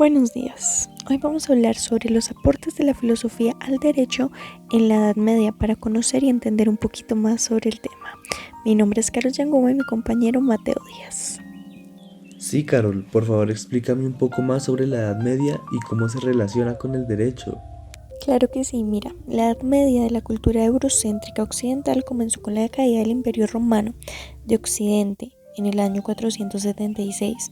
Buenos días. Hoy vamos a hablar sobre los aportes de la filosofía al derecho en la Edad Media para conocer y entender un poquito más sobre el tema. Mi nombre es Carol Yanguba y mi compañero Mateo Díaz. Sí, Carol, por favor explícame un poco más sobre la Edad Media y cómo se relaciona con el derecho. Claro que sí, mira, la Edad Media de la cultura eurocéntrica occidental comenzó con la caída del Imperio Romano de Occidente en el año 476,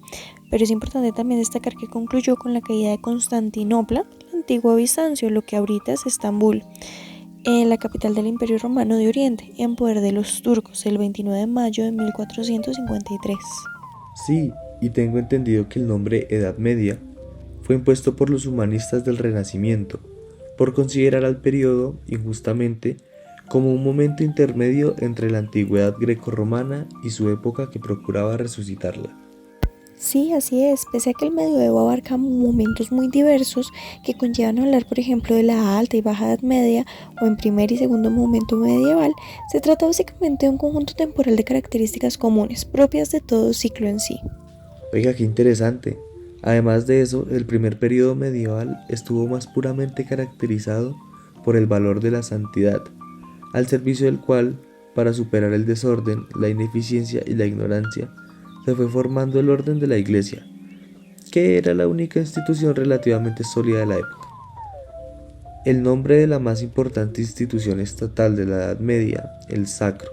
pero es importante también destacar que concluyó con la caída de Constantinopla, el antiguo Bizancio, lo que ahorita es Estambul, en la capital del Imperio Romano de Oriente, en poder de los turcos, el 29 de mayo de 1453. Sí, y tengo entendido que el nombre Edad Media fue impuesto por los humanistas del Renacimiento, por considerar al periodo, injustamente, como un momento intermedio entre la antigüedad grecorromana y su época que procuraba resucitarla. Sí, así es, pese a que el medioevo abarca momentos muy diversos que conllevan a hablar, por ejemplo, de la alta y baja edad media o en primer y segundo momento medieval, se trata básicamente de un conjunto temporal de características comunes, propias de todo ciclo en sí. Oiga, qué interesante. Además de eso, el primer periodo medieval estuvo más puramente caracterizado por el valor de la santidad, al servicio del cual, para superar el desorden, la ineficiencia y la ignorancia, se fue formando el orden de la Iglesia, que era la única institución relativamente sólida de la época. El nombre de la más importante institución estatal de la Edad Media, el Sacro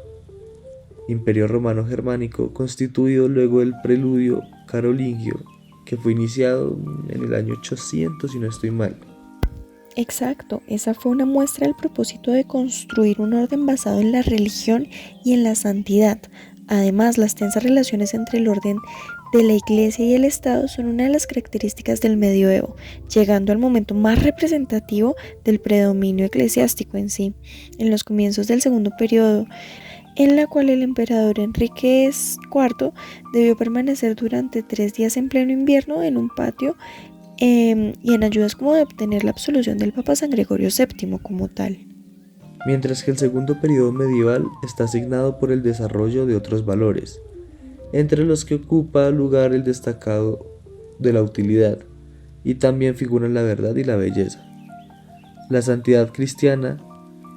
Imperio Romano Germánico, constituido luego del preludio carolingio, que fue iniciado en el año 800, si no estoy mal. Exacto, esa fue una muestra del propósito de construir un orden basado en la religión y en la santidad. Además, las tensas relaciones entre el orden de la Iglesia y el Estado son una de las características del medioevo, llegando al momento más representativo del predominio eclesiástico en sí, en los comienzos del segundo periodo, en la cual el emperador Enrique IV debió permanecer durante 3 días en pleno invierno en un patio y en ayudas como de obtener la absolución del Papa San Gregorio VII como tal. Mientras que el segundo periodo medieval está asignado por el desarrollo de otros valores, entre los que ocupa lugar el destacado de la utilidad, y también figuran la verdad y la belleza. La santidad cristiana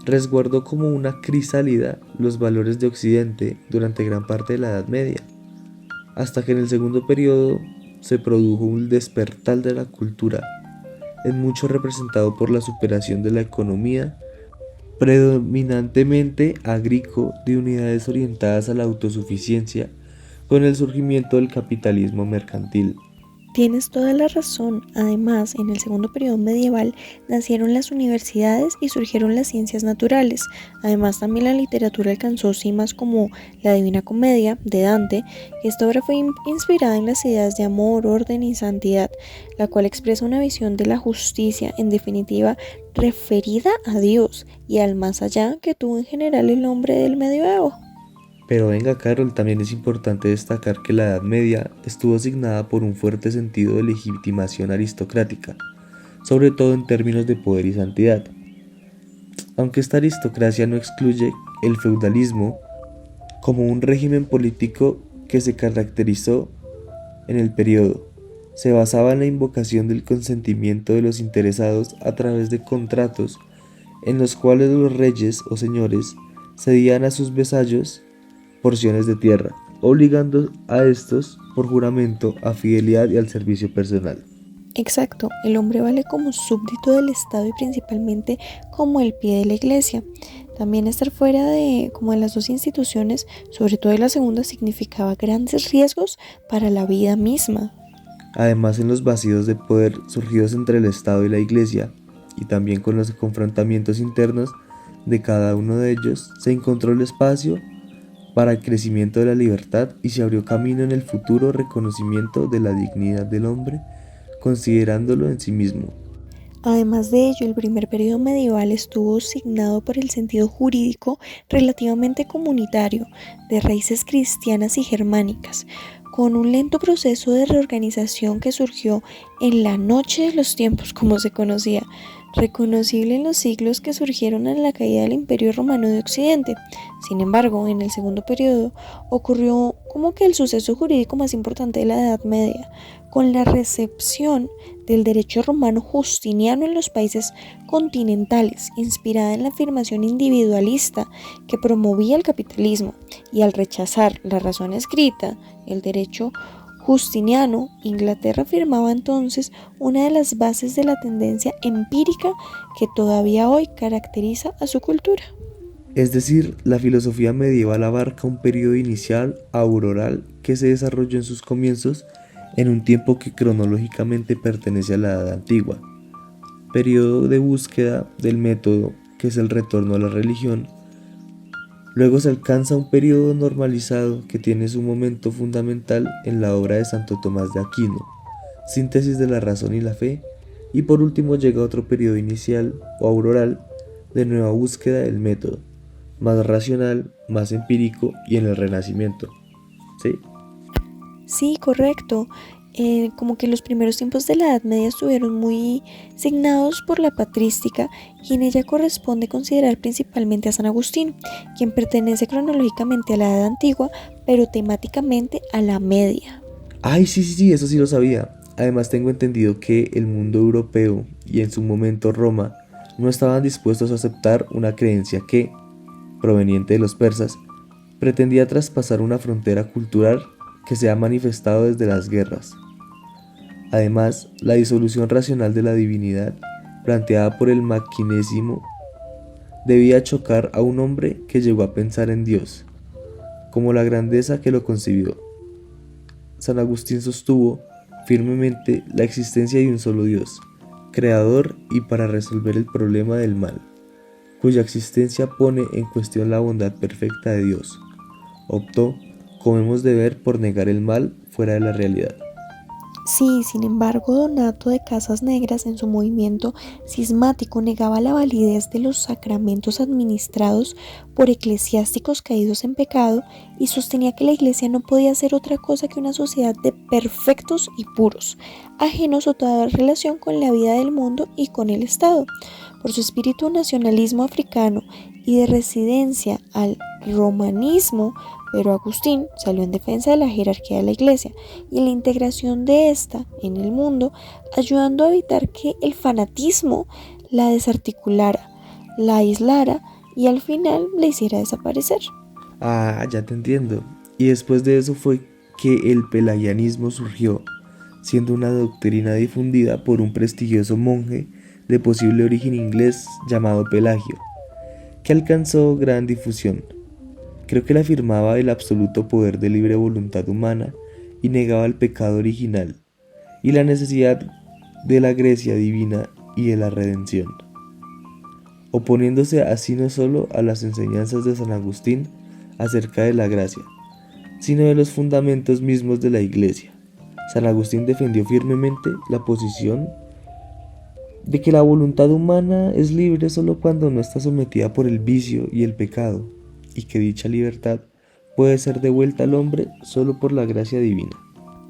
resguardó como una crisálida los valores de Occidente durante gran parte de la Edad Media, hasta que en el segundo periodo se produjo un despertar de la cultura, en mucho representado por la superación de la economía predominantemente agrícola de unidades orientadas a la autosuficiencia con el surgimiento del capitalismo mercantil. Tienes toda la razón. Además, en el segundo periodo medieval nacieron las universidades y surgieron las ciencias naturales. Además, también la literatura alcanzó cimas como la Divina Comedia de Dante. Esta obra fue inspirada en las ideas de amor, orden y santidad, la cual expresa una visión de la justicia, en definitiva, referida a Dios y al más allá que tuvo en general el hombre del medioevo. Pero venga, Carol, también es importante destacar que la Edad Media estuvo asignada por un fuerte sentido de legitimación aristocrática, sobre todo en términos de poder y santidad. Aunque esta aristocracia no excluye el feudalismo como un régimen político que se caracterizó en el periodo, se basaba en la invocación del consentimiento de los interesados a través de contratos en los cuales los reyes o señores cedían a sus vasallos porciones de tierra, obligando a estos por juramento a fidelidad y al servicio personal. Exacto, el hombre vale como súbdito del Estado y principalmente como el pie de la iglesia. También estar fuera de como de las dos instituciones, sobre todo de la segunda, significaba grandes riesgos para la vida misma. Además, en los vacíos de poder surgidos entre el Estado y la Iglesia, y también con los confrontamientos internos de cada uno de ellos, se encontró el espacio para el crecimiento de la libertad y se abrió camino en el futuro reconocimiento de la dignidad del hombre, considerándolo en sí mismo. Además de ello, el primer periodo medieval estuvo signado por el sentido jurídico relativamente comunitario, de raíces cristianas y germánicas, con un lento proceso de reorganización que surgió en la noche de los tiempos, como se conocía, reconocible en los siglos que surgieron en la caída del Imperio Romano de Occidente. Sin embargo, en el segundo periodo ocurrió como que el suceso jurídico más importante de la Edad Media. Con la recepción del derecho romano justiniano en los países continentales, inspirada en la afirmación individualista que promovía el capitalismo, y al rechazar la razón escrita, el derecho justiniano, Inglaterra afirmaba entonces una de las bases de la tendencia empírica que todavía hoy caracteriza a su cultura. Es decir, la filosofía medieval abarca un periodo inicial auroral que se desarrolló en sus comienzos en un tiempo que cronológicamente pertenece a la Edad Antigua, periodo de búsqueda del método que es el retorno a la religión. Luego se alcanza un periodo normalizado que tiene su momento fundamental en la obra de Santo Tomás de Aquino, Síntesis de la razón y la fe, y por último llega otro periodo inicial o auroral de nueva búsqueda del método, más racional, más empírico y en el Renacimiento. ¿Sí? Sí, correcto. Como que los primeros tiempos de la Edad Media estuvieron muy signados por la patrística y en ella corresponde considerar principalmente a San Agustín, quien pertenece cronológicamente a la Edad Antigua, pero temáticamente a la Media. Ay, sí, eso sí lo sabía. Además tengo entendido que el mundo europeo y en su momento Roma no estaban dispuestos a aceptar una creencia que, proveniente de los persas, pretendía traspasar una frontera cultural que se ha manifestado desde las guerras. Además, la disolución racional de la divinidad, planteada por el maquinismo, debía chocar a un hombre que llegó a pensar en Dios, como la grandeza que lo concibió. San Agustín sostuvo firmemente la existencia de un solo Dios, creador y para resolver el problema del mal, cuya existencia pone en cuestión la bondad perfecta de Dios. Optó, como hemos de ver, por negar el mal fuera de la realidad. Sí, sin embargo, Donato de Casas Negras en su movimiento cismático negaba la validez de los sacramentos administrados por eclesiásticos caídos en pecado y sostenía que la Iglesia no podía ser otra cosa que una sociedad de perfectos y puros, ajenos a toda relación con la vida del mundo y con el Estado. Por su espíritu de nacionalismo africano y de residencia al romanismo, pero Agustín salió en defensa de la jerarquía de la Iglesia y en la integración de ésta en el mundo, ayudando a evitar que el fanatismo la desarticulara, la aislara y al final la hiciera desaparecer. Ah, ya te entiendo. Y después de eso fue que el pelagianismo surgió, siendo una doctrina difundida por un prestigioso monje de posible origen inglés llamado Pelagio, que alcanzó gran difusión. Creo que él afirmaba el absoluto poder de libre voluntad humana y negaba el pecado original y la necesidad de la gracia divina y de la redención, oponiéndose así no solo a las enseñanzas de San Agustín acerca de la gracia, sino de los fundamentos mismos de la Iglesia. San Agustín defendió firmemente la posición de que la voluntad humana es libre solo cuando no está sometida por el vicio y el pecado, y que dicha libertad puede ser devuelta al hombre solo por la gracia divina.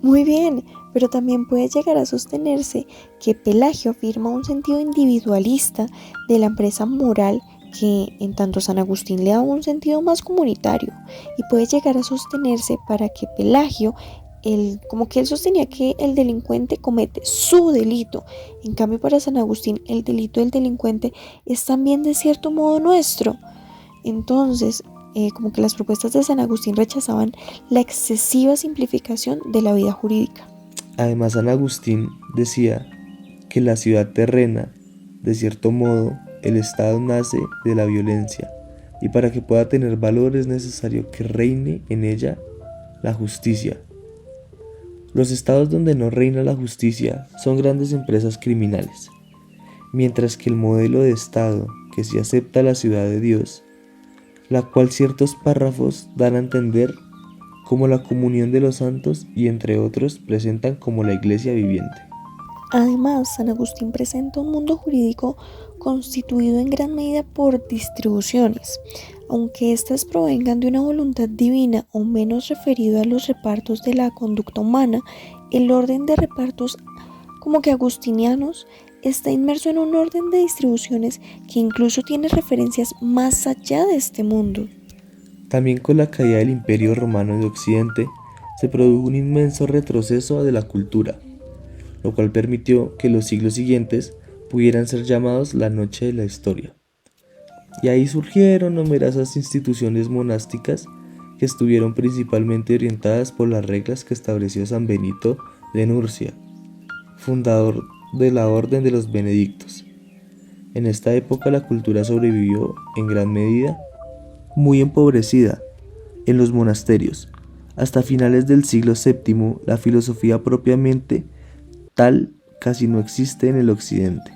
Muy bien, pero también puede llegar a sostenerse que Pelagio afirma un sentido individualista de la empresa moral que en tanto San Agustín le da un sentido más comunitario y puede llegar a sostenerse para que Pelagio, como que él sostenía que el delincuente comete su delito, en cambio para San Agustín el delito del delincuente es también de cierto modo nuestro. Entonces, como que las propuestas de San Agustín rechazaban la excesiva simplificación de la vida jurídica. Además, San Agustín decía que la ciudad terrena, de cierto modo, el Estado nace de la violencia, y para que pueda tener valor es necesario que reine en ella la justicia. Los estados donde no reina la justicia son grandes empresas criminales, mientras que el modelo de Estado que sí acepta la ciudad de Dios, la cual ciertos párrafos dan a entender como la comunión de los santos y entre otros presentan como la iglesia viviente. Además, San Agustín presenta un mundo jurídico constituido en gran medida por distribuciones, aunque éstas provengan de una voluntad divina o menos referido a los repartos de la conducta humana. El orden de repartos como que agustinianos está inmerso en un orden de distribuciones que incluso tiene referencias más allá de este mundo. También con la caída del Imperio Romano de Occidente se produjo un inmenso retroceso de la cultura, lo cual permitió que los siglos siguientes pudieran ser llamados la Noche de la Historia. Y ahí surgieron numerosas instituciones monásticas que estuvieron principalmente orientadas por las reglas que estableció San Benito de Nurcia, fundador de la Orden de los Benedictos. En esta época la cultura sobrevivió en gran medida muy empobrecida en los monasterios. Hasta finales del siglo VII, la filosofía propiamente tal casi no existe en el occidente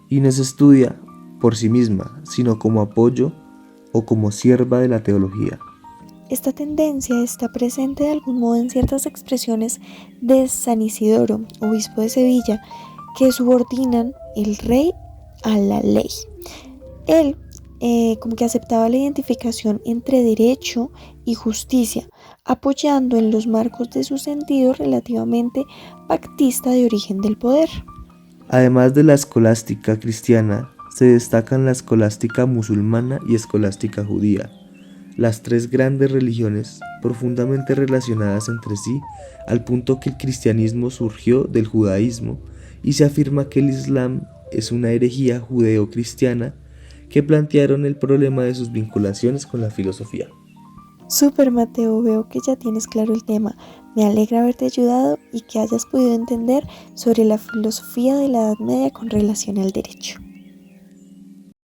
y no se estudia por sí misma, sino como apoyo o como sierva de la teología. Esta tendencia está presente de algún modo en ciertas expresiones de San Isidoro, obispo de Sevilla, que subordinan el rey a la ley. Él como que aceptaba la identificación entre derecho y justicia, apoyando en los marcos de su sentido relativamente pactista de origen del poder. Además de la escolástica cristiana, se destacan la escolástica musulmana y escolástica judía, las tres grandes religiones profundamente relacionadas entre sí, al punto que el cristianismo surgió del judaísmo y se afirma que el islam es una herejía judeo-cristiana que plantearon el problema de sus vinculaciones con la filosofía. Súper, Mateo, veo que ya tienes claro el tema. Me alegra haberte ayudado y que hayas podido entender sobre la filosofía de la Edad Media con relación al derecho.